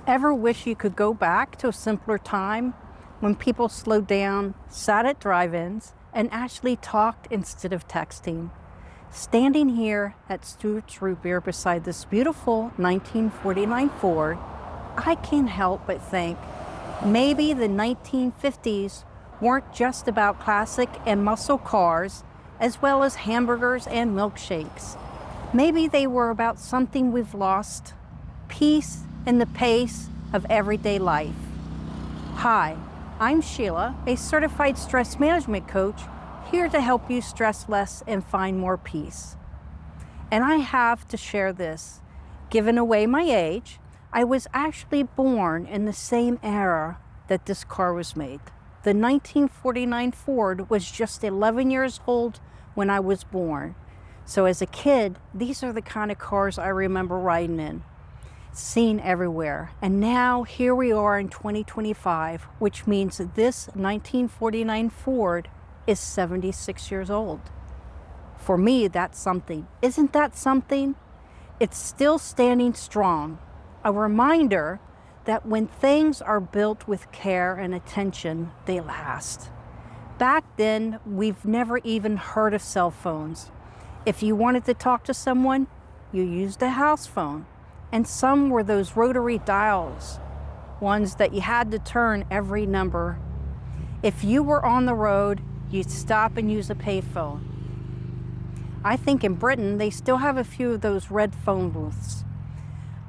Ever wish you could go back to a simpler time when people slowed down, sat at drive-ins, and actually talked instead of texting? Standing here at Stewart's Root Beer beside this beautiful 1949 Ford, I can't help but think maybe the 1950s weren't just about classic and muscle cars as well as hamburgers and milkshakes. Maybe they were about something we've lost, peace in the pace of everyday life. Hi, I'm Sheila, a certified stress management coach, here to help you stress less and find more peace. And I have to share this. Given away my age, I was actually born in the same era that this car was made. The 1949 Ford was just 11 years old when I was born. So as a kid, these are the kind of cars I remember riding in, seen everywhere. And now here we are in 2025, which means that this 1949 Ford is 76 years old. For me, that's something. Isn't that something? It's still standing strong. A reminder that when things are built with care and attention, they last. Back then, we've never even heard of cell phones. If you wanted to talk to someone, you used a house phone. And some were those rotary dials, ones that you had to turn every number. If you were on the road, you'd stop and use a payphone. I think in Britain, they still have a few of those red phone booths.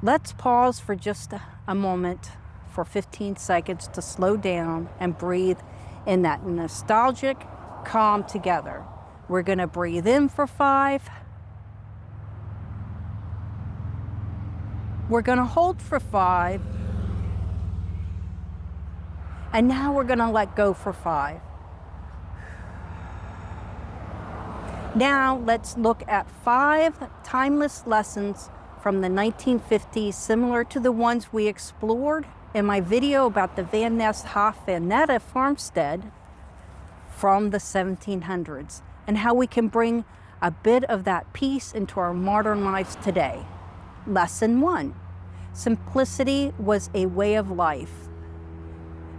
Let's pause for just a moment, for 15 seconds, to slow down and breathe in that nostalgic calm together. We're gonna breathe in for 5. We're gonna hold for 5. And now we're gonna let go for 5. Now let's look at 5 timeless lessons from the 1950s, similar to the ones we explored in my video about the Van Ness Hoff Van Netta farmstead from the 1700s, and how we can bring a bit of that peace into our modern lives today. Lesson 1, simplicity was a way of life.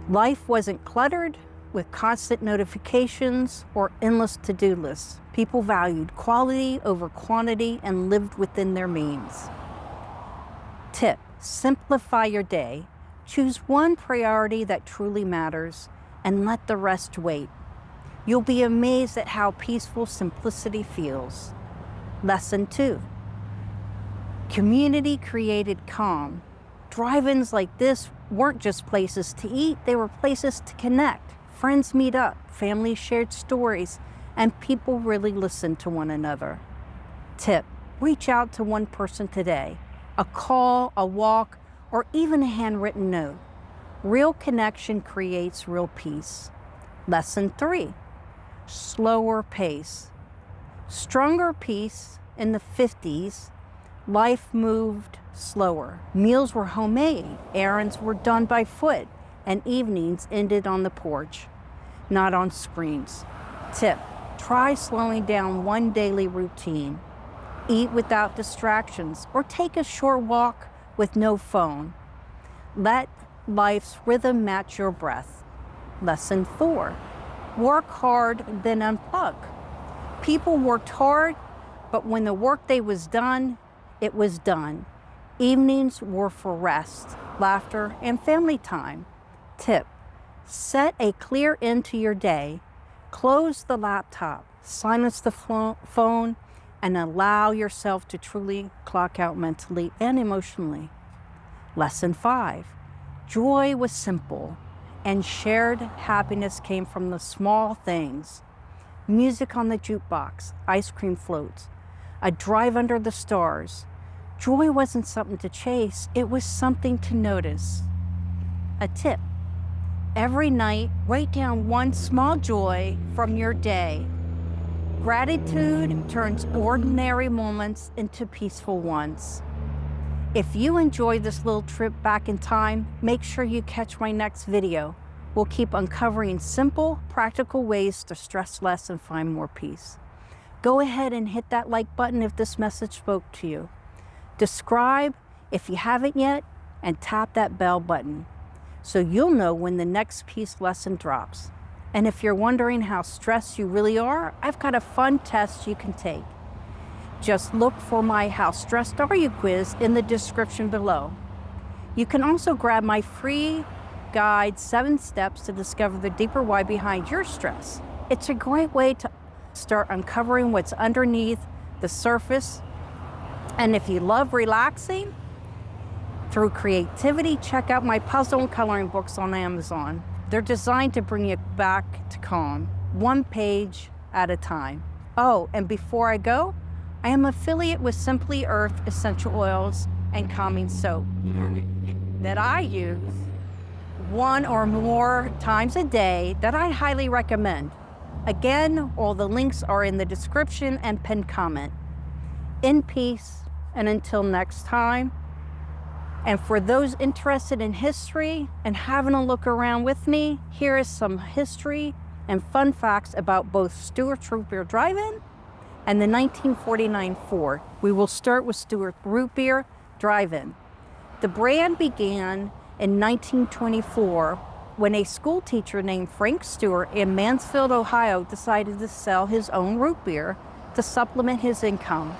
Life wasn't cluttered with constant notifications or endless to-do lists. People valued quality over quantity and lived within their means. Tip, simplify your day. Choose one priority that truly matters and let the rest wait. You'll be amazed at how peaceful simplicity feels. Lesson 2, community created calm. Drive-ins like this weren't just places to eat, they were places to connect. Friends meet up, families shared stories, and people really listened to one another. Tip, reach out to one person today. A call, a walk, or even a handwritten note. Real connection creates real peace. Lesson 3, slower pace. Stronger peace in the 50s, life moved slower. Meals were homemade, errands were done by foot, and evenings ended on the porch, not on screens. Tip, try slowing down one daily routine. Eat without distractions, or take a short walk with no phone. Let life's rhythm match your breath. Lesson 4, work hard, then unplug. People worked hard, but when the workday was done, it was done. Evenings were for rest, laughter, and family time. Tip, set a clear end to your day. Close the laptop, silence the phone, and allow yourself to truly clock out mentally and emotionally. Lesson 5, joy was simple, and shared happiness came from the small things. Music on the jukebox, ice cream floats, a drive under the stars. Joy wasn't something to chase, it was something to notice. A tip, every night, write down one small joy from your day. Gratitude turns ordinary moments into peaceful ones. If you enjoyed this little trip back in time, make sure you catch my next video. We'll keep uncovering simple, practical ways to stress less and find more peace. Go ahead and hit that like button if this message spoke to you. Describe, if you haven't yet, and tap that bell button so you'll know when the next peace lesson drops. And if you're wondering how stressed you really are, I've got a fun test you can take. Just look for my How Stressed Are You quiz in the description below. You can also grab my free guide, 7 Steps to Discover the Deeper Why Behind Your Stress. It's a great way to start uncovering what's underneath the surface. And if you love relaxing through creativity, check out my puzzle and coloring books on Amazon. They're designed to bring you back to calm, one page at a time. Oh, and before I go, I am affiliate with Simply Earth Essential Oils and Calming Soap that I use 1 or more times a day that I highly recommend. Again, all the links are in the description and pinned comment. In peace, and until next time. And for those interested in history and having a look around with me, here is some history and fun facts about both Stewart's Root Beer Drive-In and the 1949 Ford. We will start with Stewart Root Beer Drive-In. The brand began in 1924 when a school teacher named Frank Stewart in Mansfield, Ohio decided to sell his own root beer to supplement his income.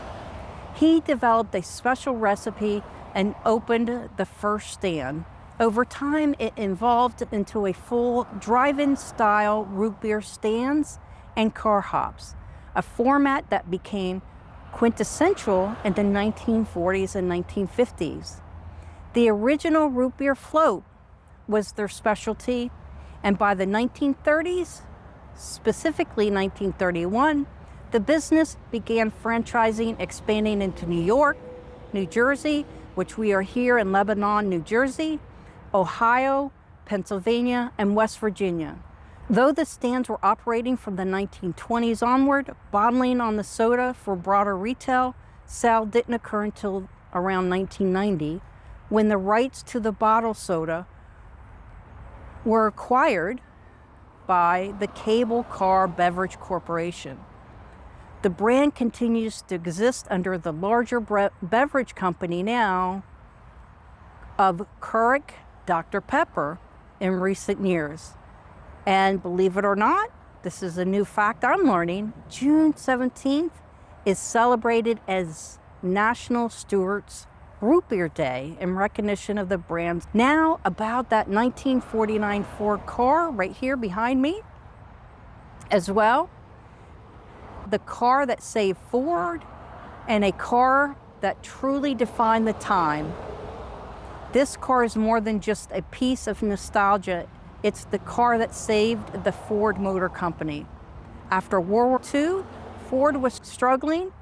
He developed a special recipe and opened the first stand. Over time, it evolved into a full drive-in style root beer stands and car hops, a format that became quintessential in the 1940s and 1950s. The original root beer float was their specialty, and by the 1930s, specifically 1931, the business began franchising, expanding into New York, New Jersey, which we are here in Lebanon, New Jersey, Ohio, Pennsylvania, and West Virginia. Though the stands were operating from the 1920s onward, bottling on the soda for broader retail sale didn't occur until around 1990, when the rights to the bottled soda were acquired by the Cable Car Beverage Corporation. The brand continues to exist under the larger beverage company now of Keurig Dr. Pepper in recent years. And believe it or not, this is a new fact I'm learning, June 17th is celebrated as National Stewart's Root Beer Day in recognition of the brand's. Now about that 1949 Ford car right here behind me as well. The car that saved Ford and a car that truly defined the time. This car is more than just a piece of nostalgia. It's the car that saved the Ford Motor Company. After World War II, Ford was struggling.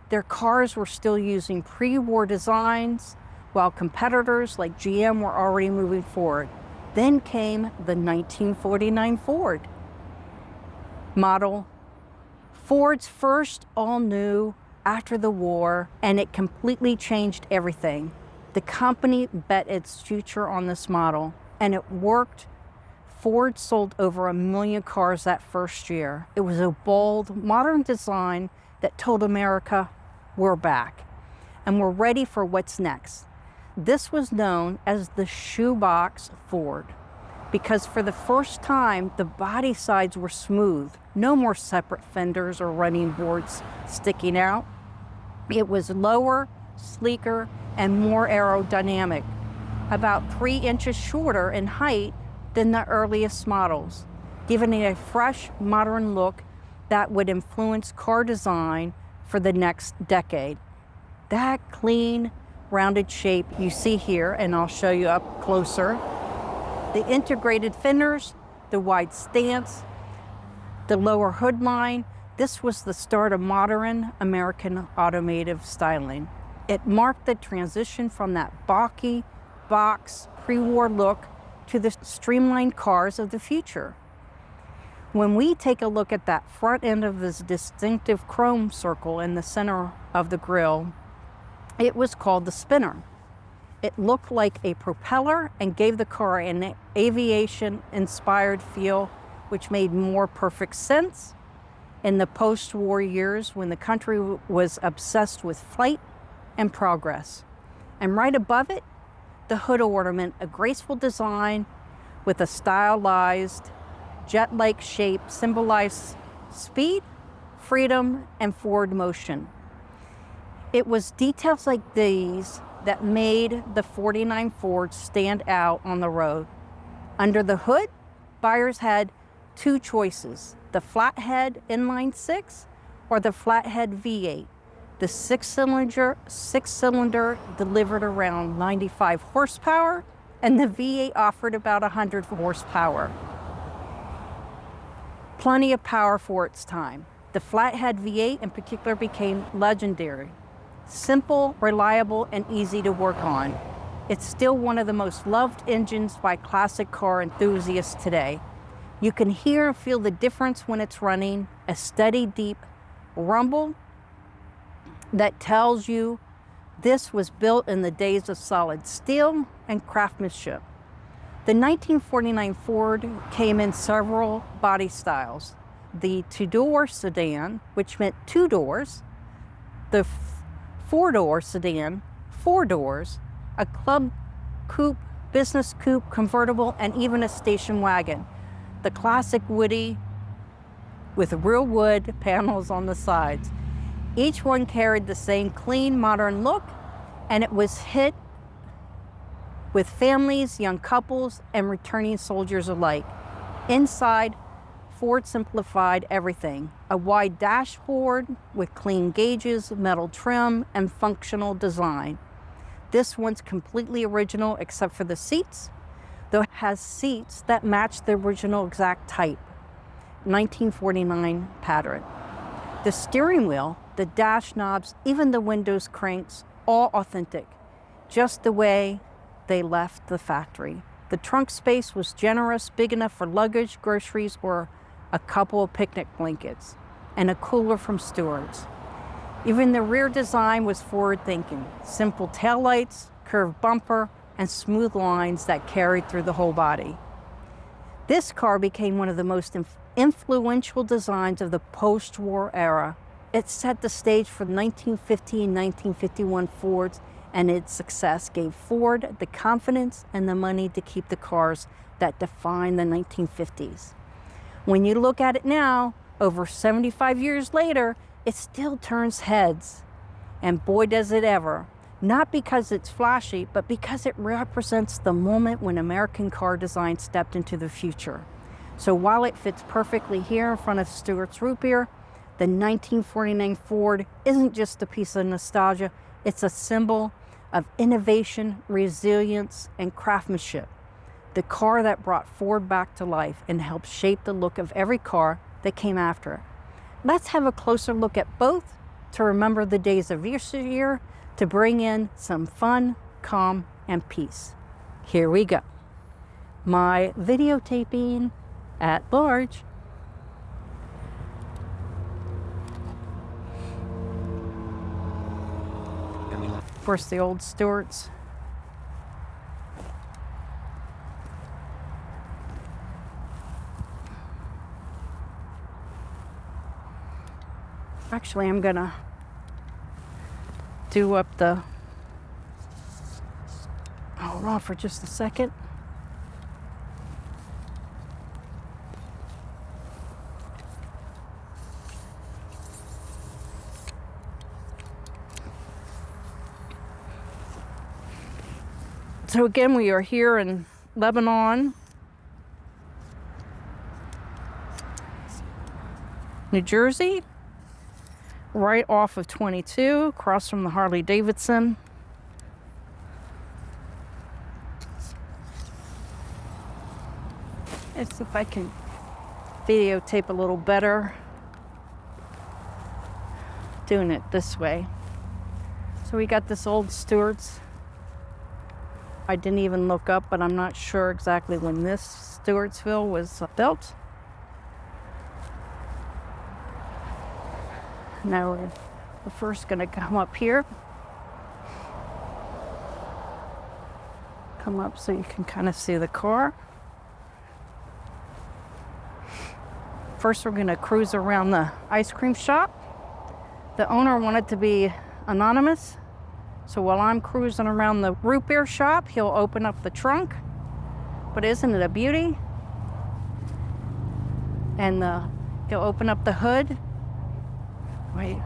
Their cars were still using pre-war designs, while competitors like GM were already moving forward. Then came the 1949 Ford model, Ford's first all-new after the war, and it completely changed everything. The company bet its future on this model, and it worked. Ford sold over 1 million cars that first year. It was a bold, modern design that told America, we're back, and we're ready for what's next. This was known as the shoebox Ford, because for the first time, the body sides were smooth. No more separate fenders or running boards sticking out. It was lower, sleeker, and more aerodynamic, about 3 inches shorter in height than the earliest models, giving it a fresh, modern look that would influence car design for the next decade. That clean, rounded shape you see here, and I'll show you up closer, the integrated fenders, the wide stance, the lower hood line, this was the start of modern American automotive styling. It marked the transition from that balky box pre-war look to the streamlined cars of the future. When we take a look at that front end of this distinctive chrome circle in the center of the grille, it was called the spinner. It looked like a propeller and gave the car an aviation-inspired feel, which made more perfect sense in the post-war years when the country was obsessed with flight and progress. And right above it, the hood ornament, a graceful design with a stylized jet-like shape, symbolized speed, freedom, and forward motion. It was details like these that made the 49 Ford stand out on the road. Under the hood, buyers had two choices: the flathead inline six or the flathead V8. The six-cylinder delivered around 95 horsepower, and the V8 offered about 100 horsepower. Plenty of power for its time. The flathead V8 in particular became legendary. Simple, reliable, and easy to work on. It's still one of the most loved engines by classic car enthusiasts today. You can hear and feel the difference when it's running, a steady, deep rumble that tells you this was built in the days of solid steel and craftsmanship. The 1949 Ford came in several body styles. The two-door sedan, which meant two doors, the four-door sedan, four doors, a club coupe, business coupe, convertible, and even a station wagon. The classic Woody with real wood panels on the sides. Each one carried the same clean, modern look, and it was hit with families, young couples, and returning soldiers alike. Inside, Ford simplified everything. A wide dashboard with clean gauges, metal trim, and functional design. This one's completely original except for the seats, though it has seats that match the original exact type, 1949 pattern. The steering wheel, the dash knobs, even the windows cranks, all authentic, just the way they left the factory. The trunk space was generous, big enough for luggage, groceries, or a couple of picnic blankets, and a cooler from Stewart's. Even the rear design was forward-thinking. Simple taillights, curved bumper, and smooth lines that carried through the whole body. This car became one of the most influential designs of the post-war era. It set the stage for the 1950 and 1951 Fords, and its success gave Ford the confidence and the money to keep the cars that defined the 1950s. When you look at it now, over 75 years later, it still turns heads. And boy, does it ever. Not because it's flashy, but because it represents the moment when American car design stepped into the future. So while it fits perfectly here in front of Stewart's root beer, the 1949 Ford isn't just a piece of nostalgia, it's a symbol of innovation, resilience, and craftsmanship. The car that brought Ford back to life and helped shape the look of every car that came after it. Let's have a closer look at both to remember the days of yesteryear, to bring in some fun, calm, and peace. Here we go. My videotaping at large. Of course, the old Stewart's. Actually, I'm gonna do up the, hold on for just a second. So again, we are here in Lebanon, New Jersey, right off of 22, across from the Harley Davidson. Let's see if I can videotape a little better doing it this way. So we got this old Stewart's. I didn't even look up, but I'm not sure exactly when this Stewartsville was built. Now we're first going to come up here. Come up so you can kind of see the car. First, we're going to cruise around the ice cream shop. The owner wanted to be anonymous, So while I'm cruising around the root beer shop, he'll open up the trunk. But isn't it a beauty? And he'll open up the hood. Wait.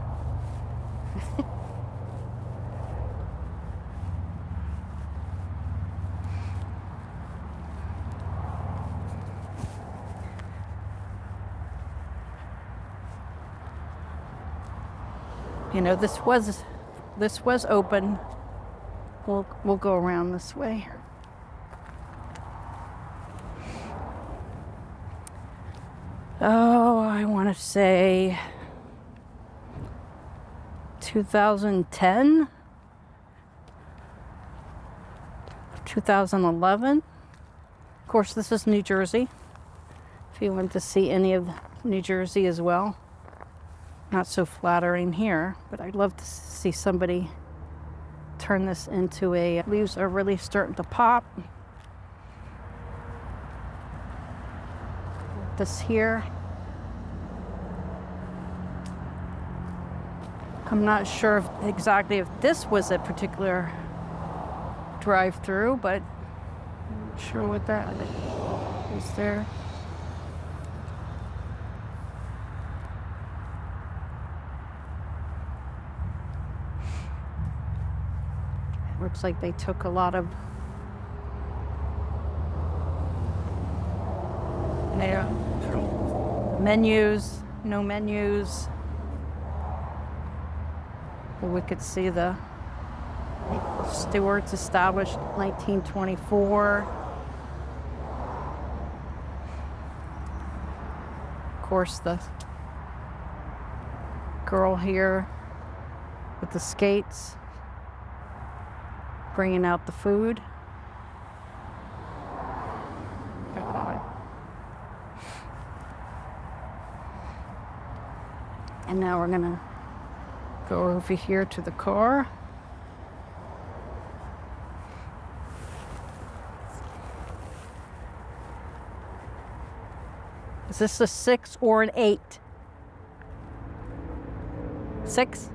You know, this was open. We'll go around this way. Oh, I want to say 2010, 2011. Of course, this is New Jersey. If you want to see any of New Jersey as well. Not so flattering here, but I'd love to see somebody turn this into a, leaves are really starting to pop. This here. I'm not sure exactly if this was a particular drive-through, but I'm not sure what that is there. Looks like they took a lot of menus, no menus. We could see the Stewart's established 1924. Of course, the girl here with the skates, bringing out the food. And now we're gonna go over here to the car. Is this a 6 or an 8? 6?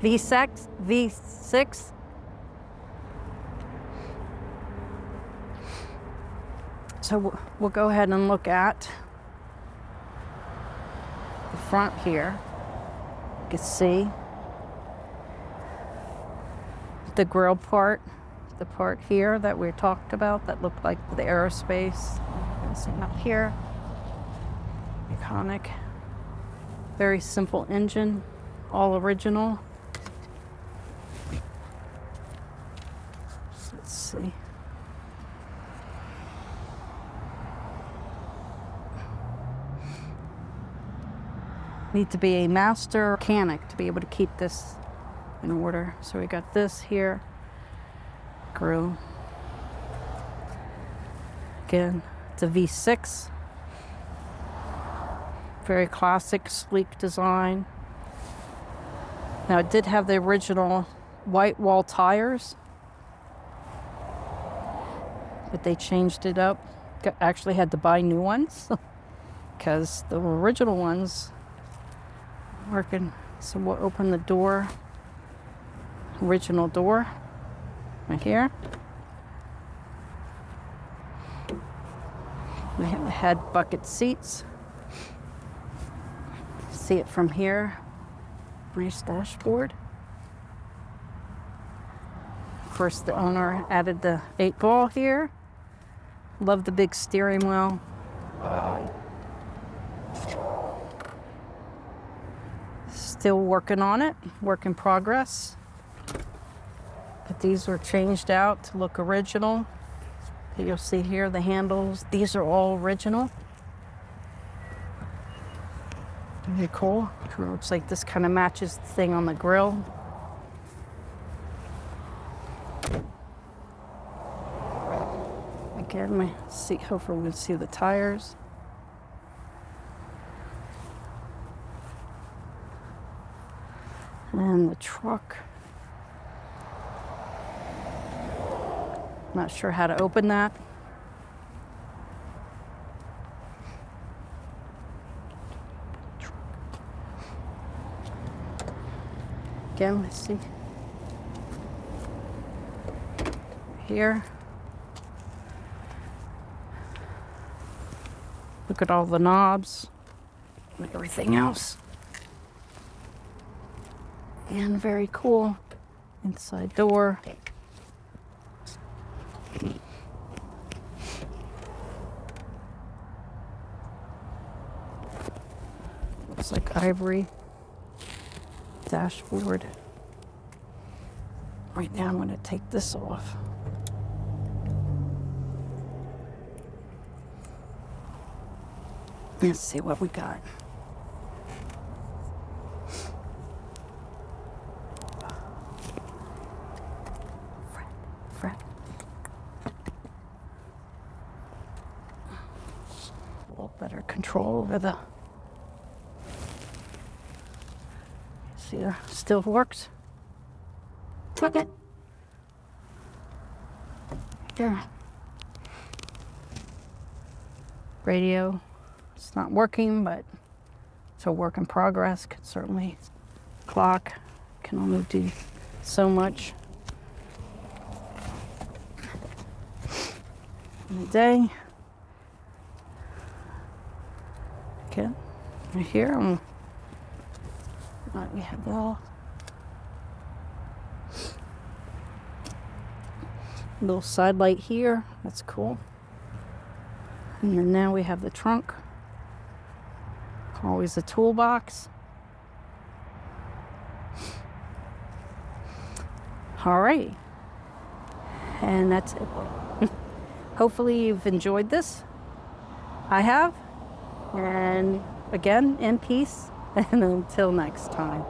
V6? V6? So we'll go ahead and look at the front here. You can see the grill part, the part here that we talked about that looked like the aerospace. Sitting up here. Iconic. Very simple engine, all original. Let's see. Need to be a master mechanic to be able to keep this in order. So we got this here, grill. Again, it's a V6. Very classic, sleek design. Now it did have the original white wall tires, but they changed it up. Actually had to buy new ones because the original ones working. So we'll open the door, original door, right here. We had bucket seats. See it from here. Nice dashboard. Of course, the owner added the 8-ball here. Love the big steering wheel. Still working on it, work in progress. But these were changed out to look original. You'll see here the handles. These are all original. Very cool. It looks like this kind of matches the thing on the grill. Again, my seat, hopefully we'll see the tires. And the truck. Not sure how to open that. Again, let's see. here. Look at all the knobs and everything else. And very cool inside door. Looks like ivory. Dashboard. Right now I'm going to take this off. Let's see what we got. Fred. A little better control over the... See, it still works. Took it. There. Radio. It's not working, but it's a work in progress. Could certainly. Clock can only do so much in a day. Okay, right here. We have the little side light here. That's cool. And then now we have the trunk. Always a toolbox. All right. And that's it. Hopefully you've enjoyed this. I have. And again, in peace. And until next time.